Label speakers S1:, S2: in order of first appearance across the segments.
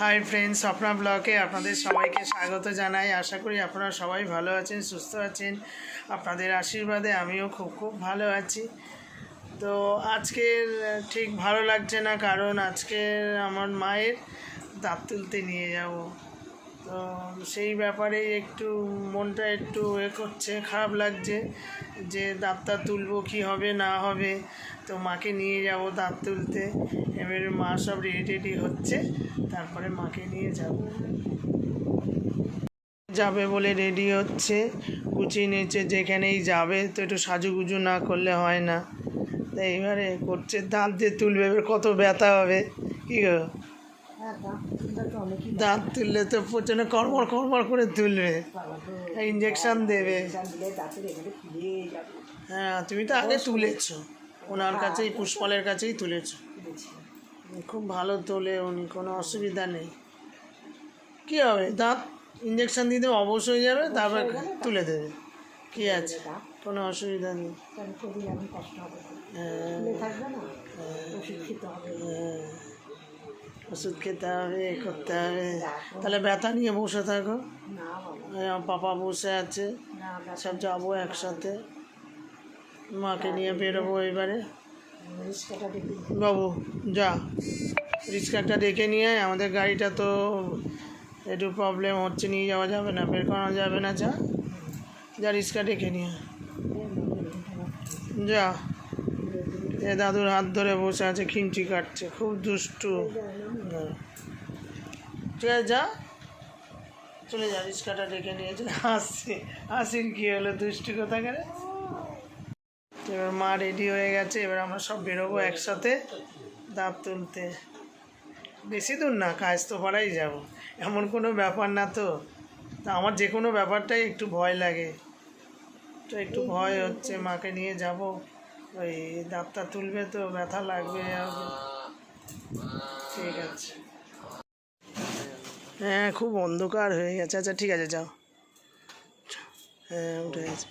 S1: Hi friends, Swapna ব্লগে আপনাদের সবাইকে স্বাগত জানাই। আশা করি আপনারা সবাই ভালো আছেন, সুস্থ আছেন। আপনাদের আশীর্বাদে আমিও খুব ভালো আছি। তো আজকের ঠিক ভালো লাগছে না, কারণ আজকে আমার মায়ের দাঁত তুলতে নিয়ে যাব। তো সেই ব্যাপারে একটু মনটা একটু করছে, খারাপ লাগছে যে দাঁতটা তুলবো কী হবে না হবে। তো মাকে নিয়ে যাব দাঁত তুলতে। এবারে মা সব রেডি হচ্ছে, তারপরে মাকে নিয়ে যাবে বলে রেডি হচ্ছে, গুছিয়ে নিয়েছে। যেখানেই যাবে তো একটু সাজুগুজু না করলে হয় না। তাই এবারে করছে, দাঁত দিয়ে তুলবে, এবার কত ব্যথা হবে। কী গো, দাঁত তুললে তো প্রচণ্ড কড়মড় করে তুলবে, ইঞ্জেকশান দেবে। হ্যাঁ, তুমি তো আগে তুলেছো, ওনার কাছেই, পুষ্পলের কাছেই তুলেছো। খুব ভালো তোলে উনি, কোনো অসুবিধা নেই। কী হবে, দাঁত ইঞ্জেকশান দিয়ে দেবে, অবশ হয়ে যাবে, তারপর তুলে দেবে। কী আছে, কোনো অসুবিধা নেই। ওষুধ খেতে হবে, করতে হবে। তাহলে ব্যথা নিয়ে বসে থাকো, পাপা বসে আছে, সব যাবো একসাথে। মাকে নিয়ে বেরোবো এবারে। বাবু যা, রিক্সাটা ডেকে নিয়ে আয়। আমাদের গাড়িটা তো একটু প্রবলেম হচ্ছে, নিয়ে যাওয়া যাবে না, বের করানো যাবে না। যা যা, রিক্সা ডেকে নিয়ে যা। এ দাদুর হাত ধরে বসে আছে, খিমচি কাটছে, খুব দুষ্টু। ঠিক আছে, যা, চলে যা, রিক্সাটা ডেকে নিয়ে চলে। হাসির কী হলো, দুষ্টু কোথাকারে। এবার মা রেডি হয়ে গেছে, এবার আমরা সব বেরোবো একসাথে দাঁত তুলতে। বেশি দূর না, কায়স্থপাড়াই যাব, এমন কোনো ব্যাপার না। তো আমার যে কোনো ব্যাপারটাই একটু ভয় লাগে, তো একটু ভয় হচ্ছে। মাকে নিয়ে যাব, ওই দাঁতটা তুলবে তো ব্যথা লাগবে। ঠিক আছে, হ্যাঁ, খুব অন্ধকার হয়ে গেছে। আচ্ছা ঠিক আছে, যাও। হ্যাঁ, উঠে গেছে,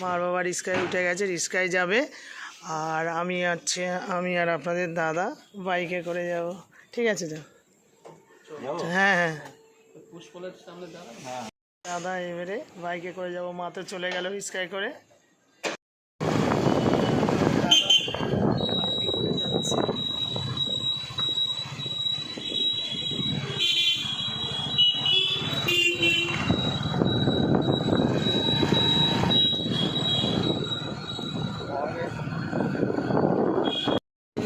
S1: মার বাবা রিক্সায় উঠে গেছে, রিক্সায় যাবে। আর আমি আর আপনাদের দাদা বাইকে করে যাব। ঠিক আছে, যাও। হ্যাঁ হ্যাঁ, দাদা এবারে বাইকে করে যাব, মা তো চলে গেল রিক্সায় করে।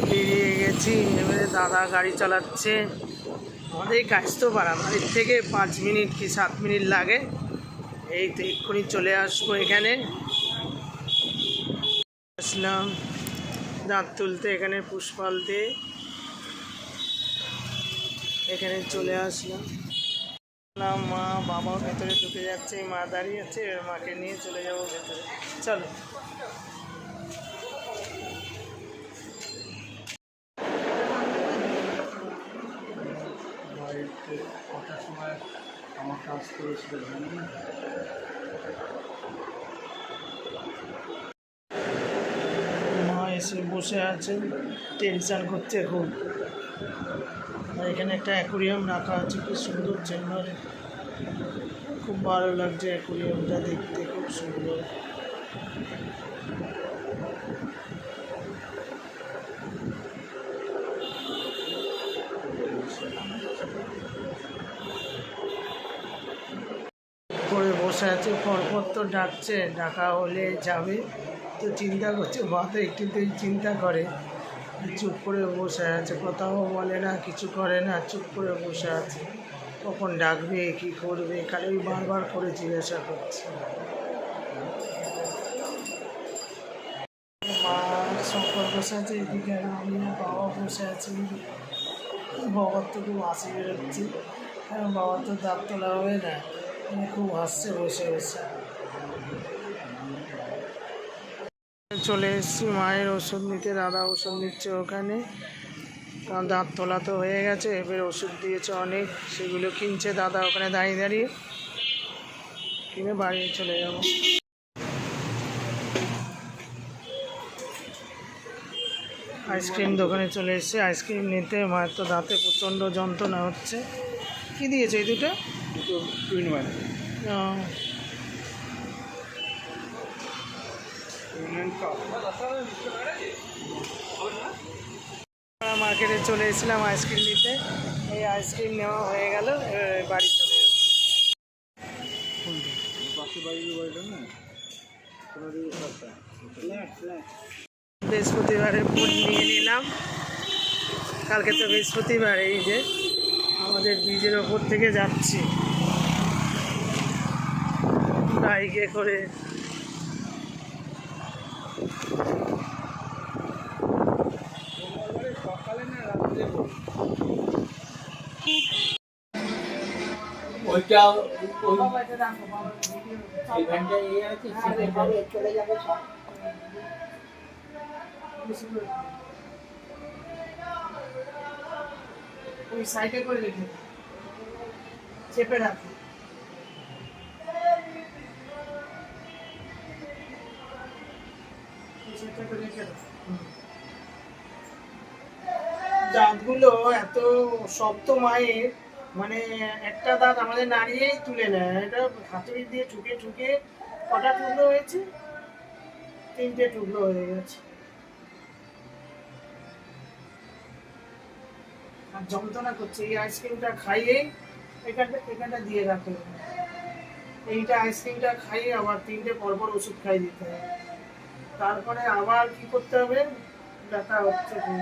S1: বেরিয়ে গেছি, এবারে দাদা গাড়ি চালাচ্ছে। আমাদের এই কায়স্থপাড়া বাড়ির থেকে 5 মিনিট কি 7 মিনিট লাগে। এই তো এক্ষুনি চলে আসবো এখানে। আসলাম দাঁত তুলতে, এখানে পুষ্পাল দিয়ে এখানে চলে আসলাম। মা বাবা ভেতরে ঢুকে যাচ্ছে, মা দাঁড়িয়ে আছে, এবার মাকে নিয়ে চলে যাবো ভেতরে। চলো। কটার সময় আমার কাজ করেছিল, মা এসে বসে আছে, টেনশন করছে খুব। আর এখানে একটা অ্যাকুরিয়াম রাখা আছে, কি সুন্দর চেম্বার, খুব ভালো লাগছে অ্যাকুরিয়ামটা দেখতে, খুব সুন্দর। করে বসে আছে, পরপর তো ডাকছে, ডাকা হলে যাবে। তো চিন্তা করছে, মা তো একটুতেই চিন্তা করে, চুপ করে বসে আছে, কথাও বলে না, কিছু করে না, চুপ করে বসে আছে। কখন ডাকবে, কি করবে, খালি বারবার করে জিজ্ঞাসা করছে। মা শঙ্কর বসে আছে এদিকে, আমি আর বাবা বসে আছি। বাবার তো খুব হাসি বেরোচ্ছে, কারণ বাবা তো দাঁত তোলা হবে না, খুব হাসছে বসে বসে। চলে এসেছি মায়ের ওষুধ নিতে, দাদা ওষুধ নিচ্ছে ওখানে, কারণ দাঁত তোলা তো হয়ে গেছে। এবার ওষুধ দিয়েছে অনেক, সেগুলো কিনছে দাদা ওখানে দাঁড়িয়ে দাঁড়িয়ে, কিনে বাড়ি চলে যাব। আইসক্রিম দোকানে চলে এসেছে, আইসক্রিম নিতে। মায়ের তো দাঁতে প্রচণ্ড যন্ত্রণা হচ্ছে, কি দিয়েছো এই দুটো?
S2: দুটো টুইন ওয়ান
S1: আমরা মার্কেটে চলে এসেছিলাম আইসক্রিম নিতে। এই আইসক্রিম নেওয়া হয়ে গেল, বাড়ি চলে যাবো। বৃহস্পতিবারের ফুল নিয়ে নিলাম। কালকে তো বৃহস্পতিবার। এই যে আমাদের ব্রিজের ওপর থেকে যাচ্ছি বাইকে করে।
S2: ওইটা এইখানটা ইয়ে আছে চলে যাবে সব।
S1: ওই সাইডে করে রেখে চেপে রাখো। দাঁতগুলো এত শক্ত মায়ের, মানে একটা দাঁত আমাদের নাড়িয়েই তুলে নেয়। এটা হাতুড়ি দিয়ে ঠুকে ঠুকে কটা টুকরো হয়েছে? 3টে টুকরো হয়ে গেছে। আর যন্ত্রণা করছে। এই আইসক্রিমটা খাইয়ে এখানটা দিয়ে রাখতে হবে। এইটা আইসক্রিমটা খাইয়ে আবার 3টে পরপর ওষুধ খাই দিতে হবে। তারপরে আবার কি করতে হবে? ব্যথা হচ্ছে খুব।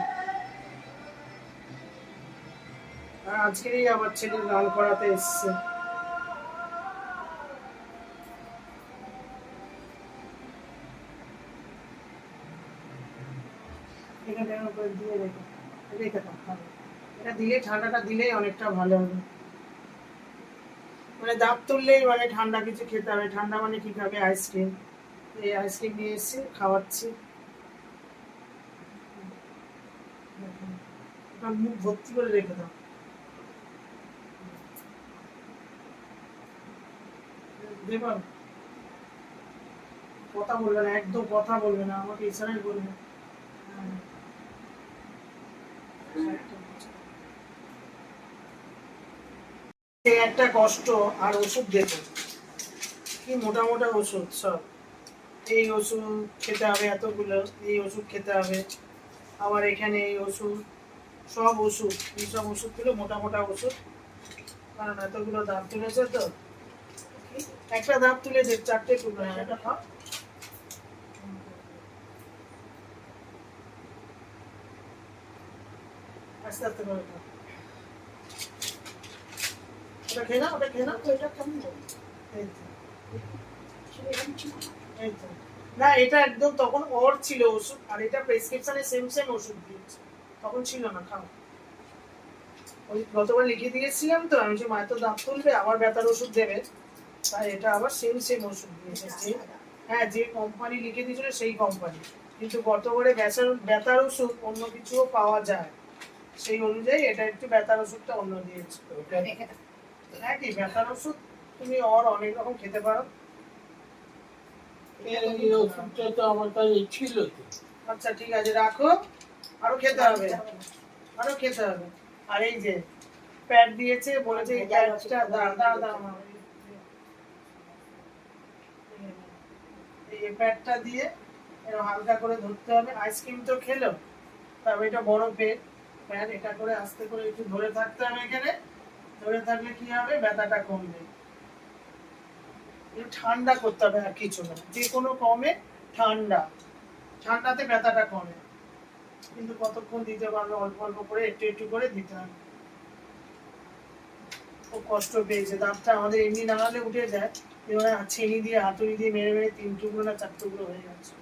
S1: আর আজকেরই আবার ছেলে গান করাতে এসছে। এখানে দিয়ে রেখে দাও। এটা দিলে ঠান্ডাটা দিলেই অনেকটা ভালো হবে। মানে দাঁত তুললেই মানে ঠান্ডা কিছু খেতে হবে। ঠান্ডা মানে কি খাবে? আইসক্রিম। এই আইসক্রিম নিয়ে এসেছি, খাওয়াচ্ছি। মুখ ভর্তি করে রেখে দাও। দেবা কথা বলবে না, একদম কথা বলবে না, আমাকে ইশারাই বলবে। একটা কষ্ট। আর ওষুধ দেবে কি মোটা মোটা ওষুধ সব। এই ওষুধ খেতে হবে এতগুলো, এই ওষুধ খেতে হবে, আবার এখানে এই ওষুধ, সব ওষুধ। এইসব ওষুধগুলো মোটা মোটা ওষুধ। কারণ এতগুলো দাঁত তুলেছে তো। একটা দাঁত তুলে 4টে টুকরো। এটা খাও। আস্তে আস্তে করে খাও। ওটা খেয়ে নাও, ওটা খেয়ে নাও। এটা কেমন না, এটা একদম তখন ওর ছিল ওষুধ, আর এটা প্রেসক্রিপশনে সেম সেম ওষুধ দিয়েছে। তখন ছিল না। খাও। ওই গতবার লিখে দিয়েছিলাম তো আমি, যে মায়ের তো দাঁত তুলবে আবার ব্যথার ওষুধ দেবে, তাই এটা আবার সেম সেম ওষুধ দিয়েছে। হ্যাঁ, যে কোম্পানি লিখে দিয়েছিল সেই কোম্পানি। কিন্তু গতবারে ব্যথার ওষুধ অন্য কিছুও পাওয়া যায়, সেই অনুযায়ী এটা একটু ব্যথার ওষুধটা অন্য দিয়েছে। হ্যাঁ, কি ব্যথার ওষুধ তুমি অনেক রকম খেতে পারো।
S2: এই ওষুধটা তো আমার কাছে ছিল তো।
S1: আচ্ছা ঠিক আছে, রাখো। আরো খেতে হবে, আরো খেতে হবে। আর এই যে প্যাড দিয়েছে, বলেছে এই প্যাডটা দাঁড়া, এই প্যাডটা দিয়ে এরকম হালকা করে ধরতে হবে। আইসক্রিম তো খেলো, তবে এটা বড় প্যাড, এটা করে আস্তে করে একটু ধরে থাকতে হবে। এখানে ধরে থাকলে কি হবে? ব্যথাটা কমবে। ঠান্ডা করতে হবে, আর কিছু না। যে কোনো কমে ঠান্ডাতে ব্যথাটা কমে। কিন্তু কতক্ষণ দিতে পারবে? অল্প অল্প করে, একটু একটু করে দিতে হবে। খুব কষ্ট পেয়েছে। দাঁতটা আমাদের এমনি নাড়ালে উঠে যায়, এবার ছেনি দিয়ে হাতুড়ি দিয়ে মেরে মেরে 3 টুকরো না 4 টুকরো হয়ে যাচ্ছে।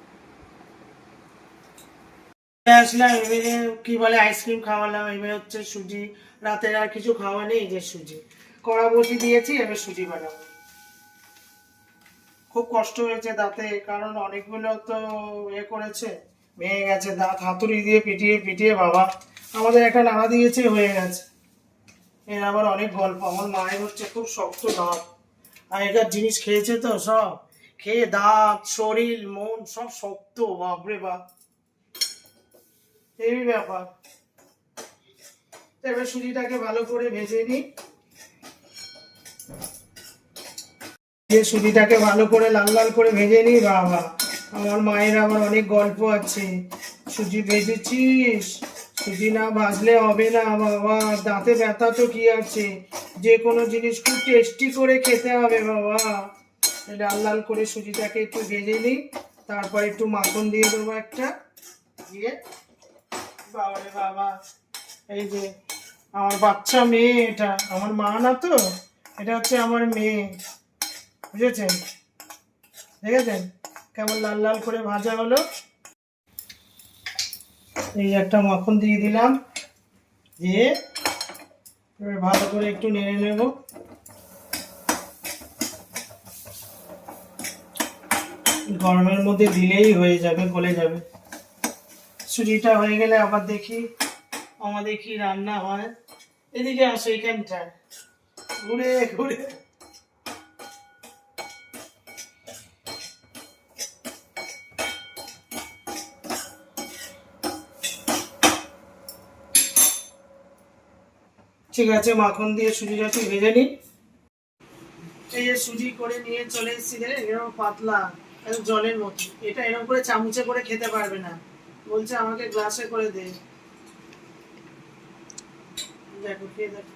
S1: আসলাম, এবারে কি বলে আইসক্রিম খাওয়ালাম। এবার হচ্ছে সুজি। রাতের আর কিছু খাওয়া নেই। যে সুজি কড়া বসিয়ে দিয়েছি, এবার সুজি বানাবো। খুব কষ্ট হয়েছে দাঁতে, কারণ অনেকগুলো তো করেছে, ভেঙে গেছে দাঁত। হাতুড়ি দিয়ে পিটিয়ে পিটিয়ে বাবা আমাদের একটা নাড়া দিয়েছে, হয়ে গেছে। এর আবার অনেক গল্প। আমার মায়ের হচ্ছে খুব শক্ত দাঁত, আগেকার জিনিস খেয়েছে তো, সব খেয়ে দাঁত, শরীর, মন সব শক্ত। বাপরে বাপ, এই ব্যাপার। এবার সুজিটাকে ভালো করে ভেজে নিই। যে সুজিটাকে ভালো করে লাল লাল করে ভেজে নিই। বাবা, আমার মায়ের আবার অনেক গল্প আছে। সুজি ভেজেছিস, সুজি না ভাজলে হবে না বাবা, দাঁতে ব্যথা তো কি আছে, যে কোনো জিনিস খুব টেস্টি করে খেতে হবে বাবা। লাল লাল করে সুজিটাকে একটু ভেজে নিই, তারপর একটু মাখন দিয়ে দেবো একটা, দিয়ে বাবা রে বাবা, এই যে আমার বাচ্চা মেয়ে, এটা আমার মা না তো, এটা হচ্ছে আমার মেয়ে, বুঝেছেন? দেখেছেন কেমন লাল লাল করে ভাজা হলো? এই একটা মাখন দিয়ে দিলাম, দিয়ে এবার ভালো করে একটু নেড়ে নেব। গরমের মধ্যে দিলেই হয়ে যাবে, গলে যাবে। সুজিটা হয়ে গেলে আবার দেখি আমাদের কি রান্না হয়। এদিকে আসো, এইখানটায় ঘুরে ঘুরে। ঠিক আছে, মাখন দিয়ে সুজিটা একটু ভেজে নিই। এই যে সুজি করে নিয়ে চলে এসেছি, এরকম পাতলা, একদম জলের মতো। এটা এরকম করে চামচে করে খেতে পারবে না, বলছে আমাকে গ্লাসে করে দে। দেখো খেয়ে দেখো,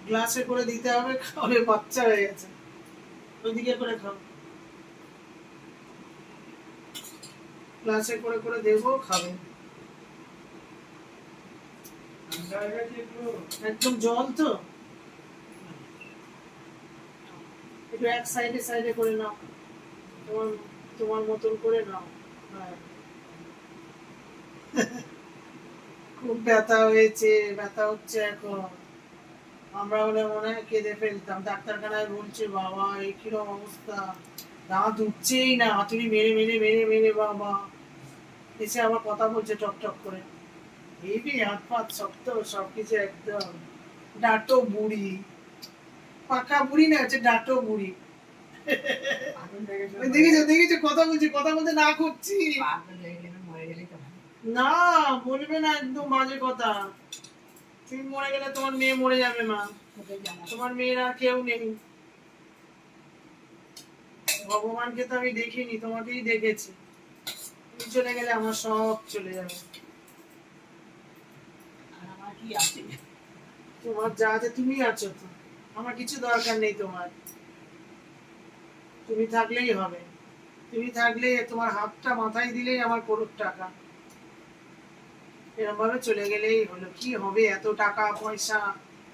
S1: গ্লাসে করে দিতে হবে, খাবে, বাচ্চা হয়ে গেছে। ওইদিকে করে খাও, গ্লাসে করে করে দেবো, খাবে। একদম জল তো, একটু এক সাইডে সাইডে করে নাও, তোমার তোমার মতন করে নাও। হ্যাঁ, খুব ব্যথা হয়েছে, ব্যথা হচ্ছে এখন। আমরা হলে মনে হয় কেঁদে ফেলতাম। ডাক্তারখানায় বলছে বাবা এই কিরকম অবস্থা, দাঁত উঠছেই না, হাতুড়ি মেরে মেরে মেরে মেরে বাবা। এসে আবার কথা বলছে টক টক করে, হেবি হাত পাত শক্ত, সবকিছু একদম। ডাটো বুড়ি, পাকা বুড়ি না, হচ্ছে ডাটো বুড়ি। দেখেছো দেখেছো, কথা বলছি, কথা বলতে না করছি না, বলবে না, একদম বাজে কথা। তুমি মরে গেলে তোমার মেয়ে মরে যাবে মা, তোমার মেয়ের আর কেউ নেই। ভগবানকে তো আমি দেখিনি, তোমাকেই দেখেছি। তুমি চলে গেলে আমার সব চলে যাবে। তোমার যা আছে, তুমি আছো তো, আমার কিছু দরকার নেই তোমার। তুমি থাকলেই হবে, তুমি থাকলে তোমার হাতটা মাথায় দিলেই আমার করোড় টাকা। এরকম ভাবে চলে গেলেই হলো। কি হবে এত টাকা পয়সা,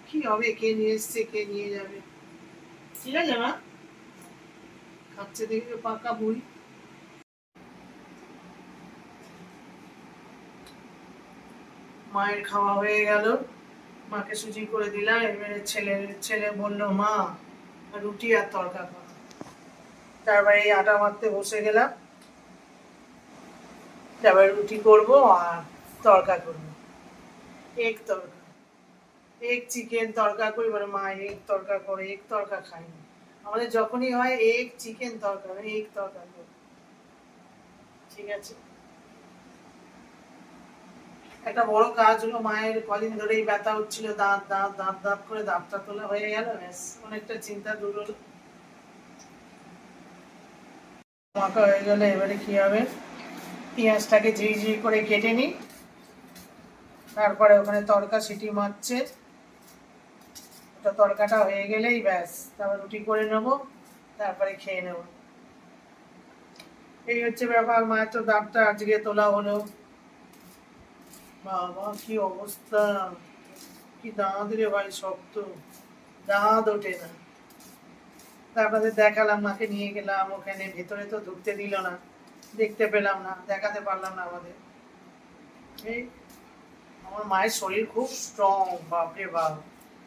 S1: কি হবে, কে নিয়ে এসছে, কে নিয়ে যাবে। ঠিক আছে মা, খাচ্ছে দেখি পাকা বুড়ি। মায়ের খাওয়া হয়ে গেল, মাকে সুজি করে দিলাম। এবারে ছেলে বললো মা রুটি আর তরকা করো। তারপরে এই আটা মাখতে বসে গেলাম, তারপরে রুটি করব আর তরকা করবো, এগ তরকা, এগ চিকেন তরকা করি। মানে মা এগ তরকা করে, এগ তরকা খাই না আমাদের, যখনই হয় এগ চিকেন তরকা, এগ তরকা করি। ঠিক আছে, একটা বড় কাজ হলো, মায়ের কদিন ধরেই ব্যথা হচ্ছিল, দাঁত দাঁত দাঁত দাঁত করে দাঁতটা তোলা হয়ে গেল, ব্যাস অনেকটা চিন্তা দূর হলো। মাখা হয়ে গেলে এবারে কি হবে, পেঁয়াজটাকে ঝিরি করে কেটে নিই। তারপরে ওখানে তড়কা সিটি মারছে, ওটা তড়কাটা হয়ে গেলেই ব্যাস, তারপর রুটি করে নেবো, তারপরে খেয়ে নেব। এই হচ্ছে ব্যাপার। মায়ের তো দাঁতটা আজকে তোলা হলো। বাবা কি অবস্থা, কি দাঁত রে ভাই, শক্ত, দাঁত ওঠে না। তারপরে দেখালাম, মাকে নিয়ে গেলাম ওখানে, ভেতরে তো ঢুকতে দিল না, দেখতে পেলাম না, দেখাতে পারলাম না আমাদের। এই আমার মায়ের শরীর খুব স্ট্রং, বাপরে বাপ,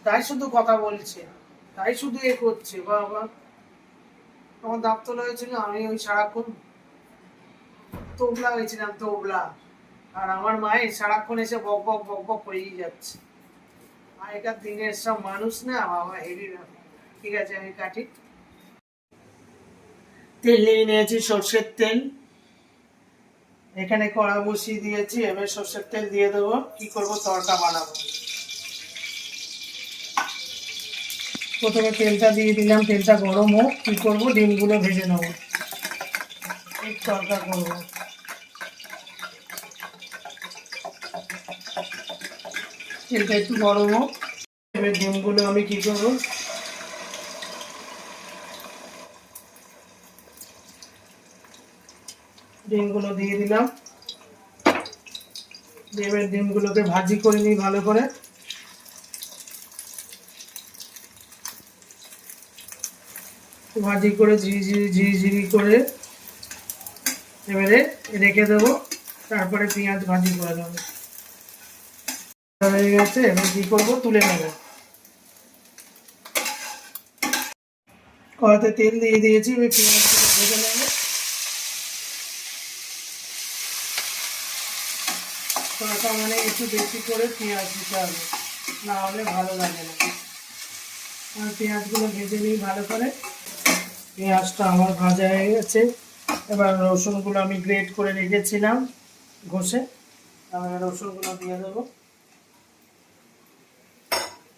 S1: তাই শুধু কথা বলছে, তাই শুধু এ করছে বাবা। আমার দাঁত তোলা হয়েছিল, আমি ওই সারাক্ষণ তোবলা হয়েছিলাম, তোবলা। আর আমার মায়ের সারাক্ষণ এসে বক বক বক বক করেই যাচ্ছে। আগেকার দিনের সব মানুষ না বাবা, হেভি ব্যাপার। ঠিক আছে, আমি কাটি। তেল নিয়ে নিয়েছি, সর্ষের তেল। এখানে কড়া বসিয়ে দিয়েছি, এবার সর্ষের তেল দিয়ে দেবো। কি করবো, তড়কা বানাবো। প্রথমে তেলটা দিয়ে দিলাম, তেলটা গরম হোক। কী করবো, ডিমগুলো ভেজে নেবো, একটু তরকা করবো। তেলটা একটু গরম হোক, এবার ডিমগুলো আমি কী করবো, ডিমগুলো দিয়ে দিলাম। এবার ডিমগুলোকে ভাজি করে নিই ভালো করে। ভাজি করে ঝিরি করে এবারে রেখে দেবো। তারপরে পেঁয়াজ ভাজি করে দেবো। হয়ে গেছে, এবার কী করবো, তুলে নেবো। কড়াতে তেল দিয়ে দিয়েছি, এবার পেঁয়াজগুলো ভেজে নেবো। তরকা মানে একটু বেশি করে পেঁয়াজ দিতে হবে, না হলে ভালো লাগে না। আর পেঁয়াজগুলো ভেজে নিই ভালো করে। পেঁয়াজটা আমার ভাজা হয়ে গেছে। এবার রসুনগুলো আমি গ্রেট করে রেখেছিলাম ঘষে, আমি রসুনগুলো দিয়ে দেবো।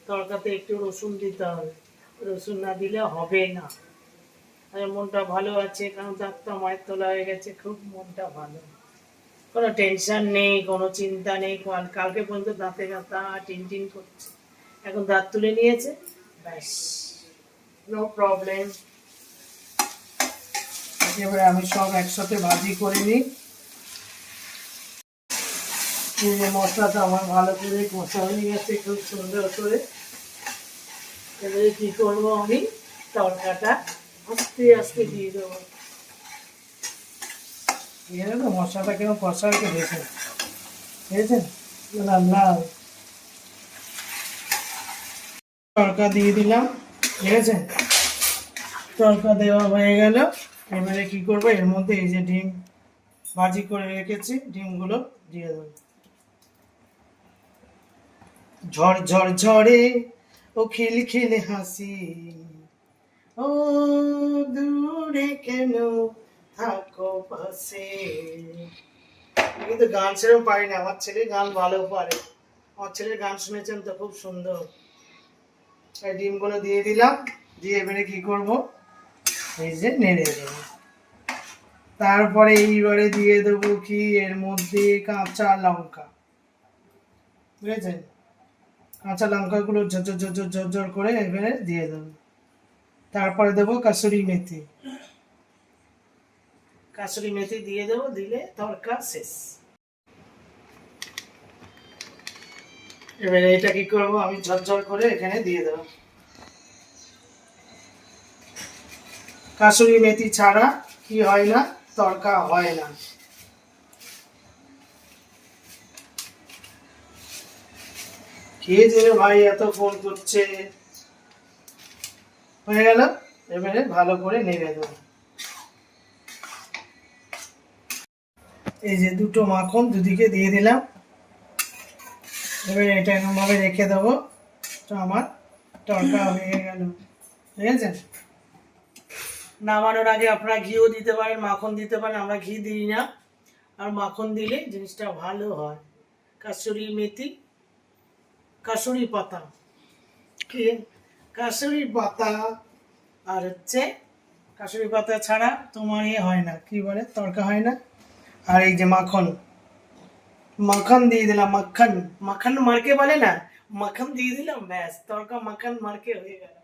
S1: তরকাতে একটু রসুন দিতে হবে, রসুন না দিলে হবে না। আর মনটা ভালো আছে, কারণ দাঁতটা মায়ের তোলা হয়ে গেছে, খুব মনটা ভালো, কোনো টেনশন নেই, কোনো চিন্তা নেই। কালকে পর্যন্ত দাঁতে ব্যথা টিন করছে, এখন দাঁত তুলে নিয়েছে, ব্যাস, নো প্রবলেম। এবারে আমি সব একসাথে ভাজি করে নিই। এই যে মশলাটা আমার ভালো করে কষা হয়ে গেছে খুব সুন্দর করে। এবারে কী করবো, আমি তরকাটা আস্তে আস্তে দিয়ে দেবো। দিয়ে দেবো, মশলাটা কেমন কষা হয়েছে দেখুন, বুঝেছেন? লাল লাল তরকা দিয়ে দিলাম, ঠিক আছে? তরকা দেওয়া হয়ে গেল। এবারে কী করবো, এর মধ্যে এই যে ডিম ভাজি করে রেখেছি, ডিমগুলো দিয়ে দেবো। ঝড় ঝড় ঝড়ে ও খিলখিলে হাসি, ও দূরে কেন থাকো পাশে। কিন্তু গান সেরকম পারি না, আমার ছেলে গান ভালো পারে। আমার ছেলের গান শুনেছেন তো, খুব সুন্দর। এই ডিমগুলো দিয়ে দিলাম, দিয়ে এবারে কি করব, এই যে নেড়ে দেবো। তারপরে এইবারে দিয়ে দেবো কি, এর মধ্যে কাঁচা লঙ্কা, বুঝেছেন? কাঁচা লঙ্কাগুলো ঝরঝর করে এবারে দিয়ে দেবো। তারপরে দেবো কাসুরি মেথি, কাসুরি মেথি দিয়ে দেবো, দিলে তরকা শেষ। এবারে এটা কি করবো, আমি ঝরঝর করে এখানে দিয়ে দেবো। কাসুরি মেথি ছাড়া কি হয় না, তরকা হয় না। কে যে ভাই এত ফোন করছে। হয়ে গেল, এবারে ভালো করে নেড়ে দেবো। এই যে দুটো মাখন দুদিকে দিয়ে দিলাম। এবারে এটা এরকমভাবে রেখে দেবো, তো আমার তরকা হয়ে গেল, ঠিক আছে? নামানোর আগে আপনারা ঘিও দিতে পারেন, মাখন দিতে পারেন, আমরা ঘি দিই না। আর মাখন দিলে জিনিসটা ভালো হয়। কাসুরি মেথি, কাসুরি পাতা, কি কাসুরি পাতা, আর হচ্ছে কাসুরি পাতা ছাড়া তোমার হয় না, কি বলে, তরকা হয় না। আর এই যে মাখন, মাখন দিয়ে দিলাম, মাখন, মাখন মার্কে বলে না, মাখন দিয়ে দিলাম, ব্যাস, তরকা মাখন মার্কে হয়ে গেল।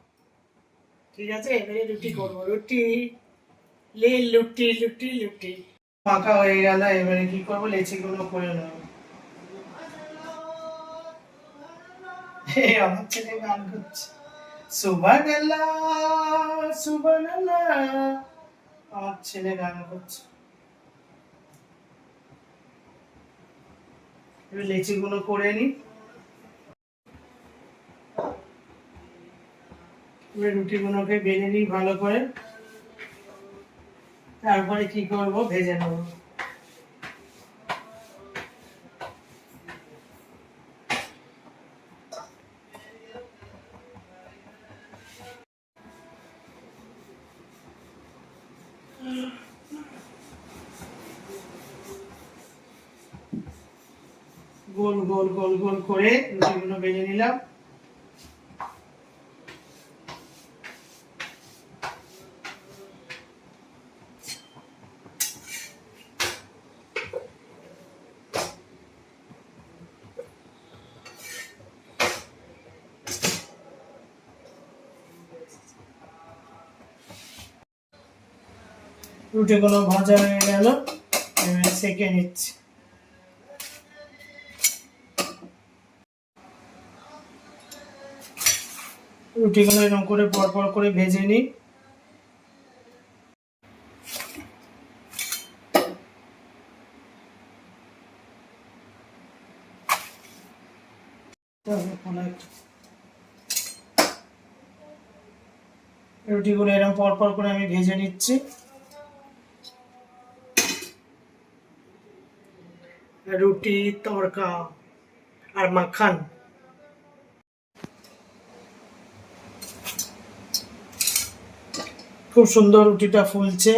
S1: ঠিক আছে, এবারে রুটি করবো, রুটি লে লুটি লুটি লুটি। মাখা হয়ে গেল, এবারে কি করবো, লেচিগুলো করে নেবো। আমার ছেলে গান করছে, সুবহানাল্লাহ সুবহানাল্লাহ, আমার ছেলে গান করছে। এবার লেচিগুলো করে নি, এবার রুটিগুলোকে বেলে নিই ভালো করে। তারপরে কি করব, ভেজে নেব। গোল গোল গোল গোল করে রুটিগুলো ভেজে নিলাম। রুটিগুলো ভাজা হয়ে গেল, এবার সেঁকে নিচ্ছি। রুটিগুলো এরকম করে পরপর করে ভেজে নিই। রুটিগুলো এরকম পরপর করে আমি ভেজে নিচ্ছি। রুটি, তড়কা আর মাখান। খুব সুন্দর রুটিটা ফুলছে।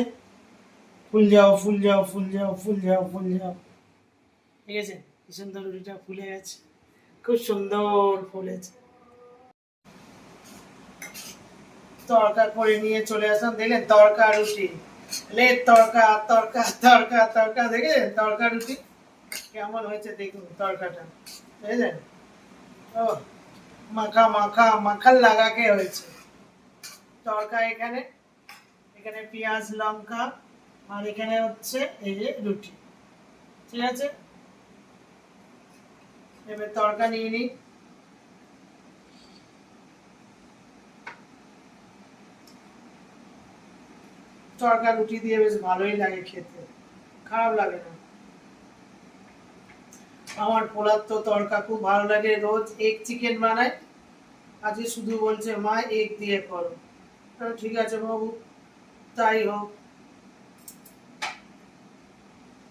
S1: ফুল যাও, ফুল যাও, ফুল যাও, ফুল যাও, ফুল যাও। ঠিক আছে, কি সুন্দর রুটিটা ফুলে গেছে, খুব সুন্দর ফুলেছে। তড়কা করে নিয়ে চলে আসলাম, দেখলেন তড়কা রুটি, তড়কা তড়কা তড়কা তড়কা, দেখলেন তড়কা রুটি কেমন হয়েছে, দেখুন তড়কাটা, বুঝলেন? ও মাখা মাখা মাখাল লাগাকে হয়েছে তড়কা। এখানে এখানে পেঁয়াজ লঙ্কা, আর এখানে হচ্ছে এই যে রুটি। ঠিক আছে, এবার তড়কা নিয়ে নিই। তড়কা রুটি দিয়ে বেশ ভালোই লাগে খেতে, খারাপ লাগে না। আমার পোলার তো তড়কা খুব ভালো লাগে, রোজ এগ চিকেন বানায়, আজকে শুধু বলছে মা এগ দিয়ে করো। ঠিক আছে বাবু, তাই হোক।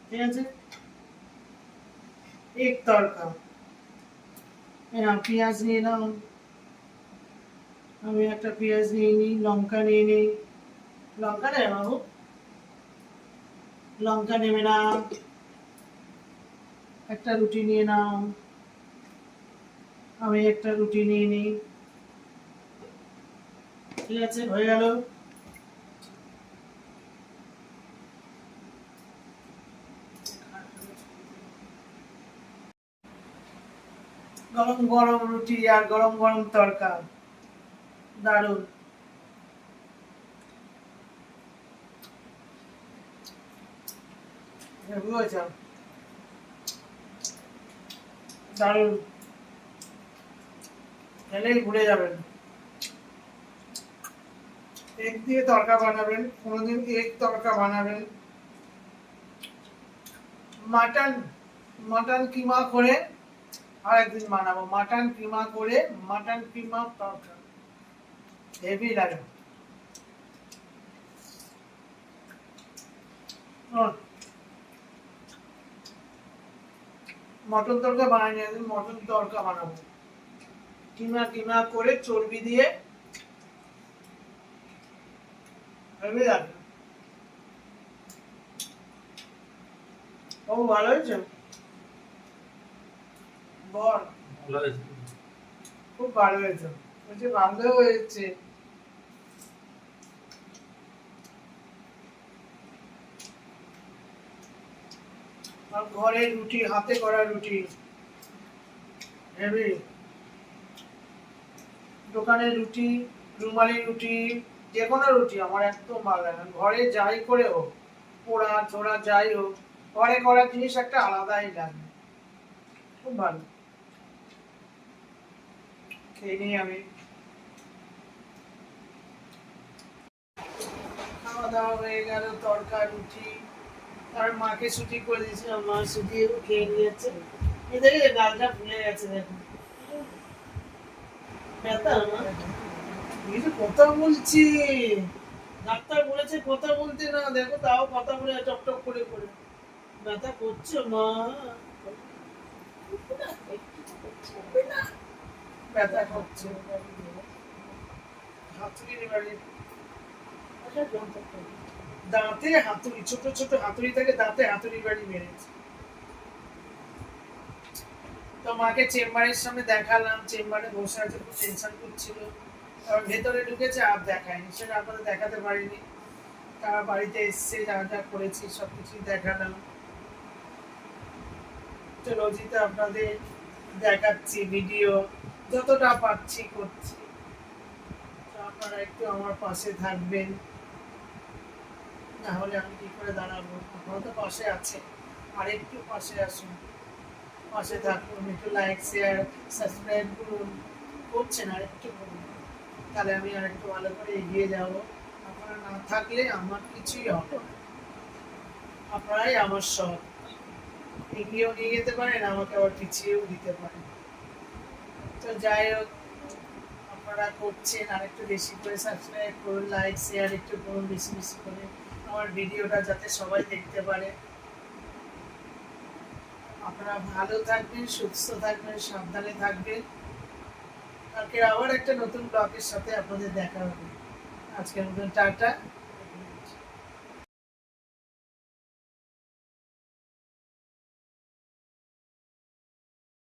S1: ঠিক আছে, এগ তড়কা। হ্যাঁ, পেঁয়াজ নিয়ে নাও, আমি একটা পেঁয়াজ নিয়ে নিই, লঙ্কা নিয়ে নিই। লঙ্কা নেই বাবু, লঙ্কা নেবে না। একটা রুটি নিয়ে নাও, আমি একটা রুটি নিয়ে নিই। ঠিক আছে, হয়ে গেল। গরম গরম রুটি আর গরম গরম তড়কা, দারুণ। বুঝেছ, দারুণ, খেলেই ভুলে যাবেন। এগ দিয়ে তড়কা বানাবেন, কোনোদিন এগ তড়কা বানাবেন। মাটন মাটন কিমা করে আরেকদিন বানাবো, মাটন কিমা করে, মাটন কিমা তড়কা হেভি লাগে। মটন তড়কা বানাইনি, একদিন মটন তড়কা বানাবো, কিমা কিমা করে চর্বি দিয়ে, হেভি লাগে। ও ভালো হয়েছে, বল খুব ভালো হয়েছে, বলছে ভালো হয়েছে। আর ঘরের রুটি, হাতে করা রুটি হেভি। দোকানের রুটি, রুমালি রুটি, যে কোনো রুটি আমার একদম ভালো লাগে না। ঘরে যাই করে হোক, পোড়া ছোড়া যাই হোক, ঘরে করা জিনিস একটা আলাদাই লাগে, খুব ভালো। খেয়ে নিই আমি। খাওয়া দাওয়া হয়ে গেল, তড়কা রুটি, আর মাকে ছুটি করে দিয়েছি, মা ছুটি খেয়ে নিয়েছে। এই দেখে গালটা ফুলে গেছে, দেখুন ব্যথা না, এই যে কথা বলছি, ডাক্তার বলেছে কথা বলতে না, দেখো তাও কথা বলে টক করে করে ব্যথা করছে মা, ব্যথা করছে। হাতুড়ি বাড়ি, দাঁতে হাতুড়ি, ছোট ছোট হাতুড়ি থেকে দাঁতে হাতুড়ি বাড়ি মেরেছে। তো মাকে চেম্বারের সামনে দেখালাম, চেম্বারে বসে আছে, খুব টেনশন করছিল। তারপর ভেতরে ঢুকেছে, আর দেখায়নি, সেটা আপনাদের দেখাতে পারিনি। তারা বাড়িতে এসছে, যা যা করেছি সবকিছুই দেখালাম। তো রোজই আপনাদের দেখাচ্ছি, ভিডিও যতটা পাচ্ছি করছি। তো আপনারা একটু আমার পাশে থাকবেন, না হলে আমি কি করে দাঁড়াবো? আপনারা তো পাশে আছে, আর একটু পাশে আসুন, পাশে থাকুন, একটু লাইক শেয়ার সাবস্ক্রাইব করুন, করছেন আর একটু করুন, তাহলে আমি আর একটু ভালো করে এগিয়ে যাব। আপনারা না থাকলে আমার কিছুই হবে না, আপনারাই আমার সব, এগিয়েও নিয়ে যেতে পারেন, আমাকে আবার পিছিয়েও দিতে পারেন। তো যাই হোক, আপনারা করছেন, আর একটু বেশি করে সাবস্ক্রাইব করুন, লাইক শেয়ার একটু করুন বেশি বেশি করে, আমার ভিডিওটা যাতে সবাই দেখতে পারে। আপনারা ভালো থাকবেন, সুস্থ থাকবেন, সাবধানে থাকবেন। কালকে আবার একটা নতুন ব্লগের সাথে আপনাদের দেখা হবে। আজকের মতন টাটা।